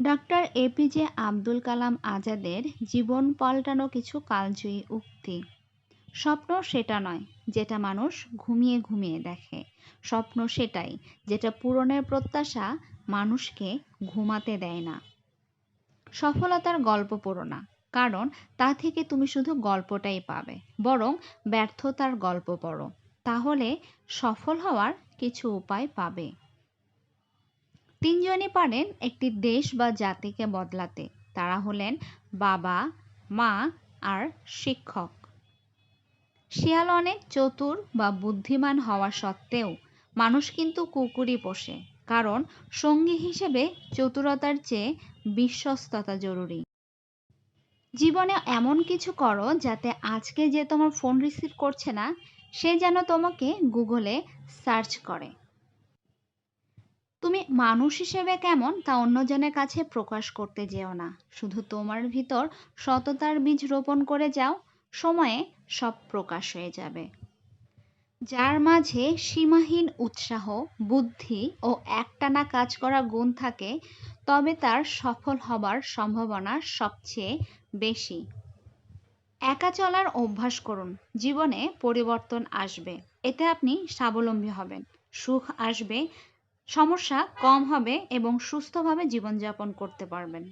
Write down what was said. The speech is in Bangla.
ডক্টর এপিজে আব্দুল কালাম আজাদের জীবন পাল্টানো কিছু কালজয়ী উক্তি। স্বপ্ন সেটা নয় যেটা মানুষ ঘুমিয়ে ঘুমিয়ে দেখে, স্বপ্ন সেটাই যেটা পূরণের প্রত্যাশা মানুষকে ঘুমাতে দেয় না। সফলতার গল্প পড়ো না, কারণ তা থেকে তুমি শুধু গল্পটাই পাবে, বরং ব্যর্থতার গল্প পড়ো, তাহলে সফল হওয়ার কিছু উপায় পাবে। তিনজনই পারেন একটি দেশ বা জাতিকে বদলাতে, তারা হলেন বাবা, মা আর শিক্ষক। শিয়াল অনেক চতুর বা বুদ্ধিমান হওয়া সত্ত্বেও মানুষ কিন্তু কুকুরই পোষে, কারণ সঙ্গী হিসেবে চতুরতার চেয়ে বিশ্বস্ততা জরুরি। জীবনে এমন কিছু করো যাতে আজকে যে তোমার ফোন রিসিভ করছে না, সে যেন তোমাকে গুগলে সার্চ করে। তুমি মানুষ হিসেবে কেমন তা অন্যজনের কাছে প্রকাশ করতে যেও না, শুধু তোমার ভিতর সততার বীজ রোপণ করে যাও, সময়ে সব প্রকাশ হয়ে যাবে। যার মাঝে সীমাহীন উৎসাহ, বুদ্ধি ও একটানা কাজ করা গুণ থাকে, তবে তার সফল হবার সম্ভাবনা সবচেয়ে বেশি। একা চলার অভ্যাস করুন, জীবনে পরিবর্তন আসবে, এতে আপনি স্বাবলম্বী হবেন, সুখ আসবে, সমস্যা কম হবে এবং সুস্থভাবে জীবনযাপন করতে পারবেন।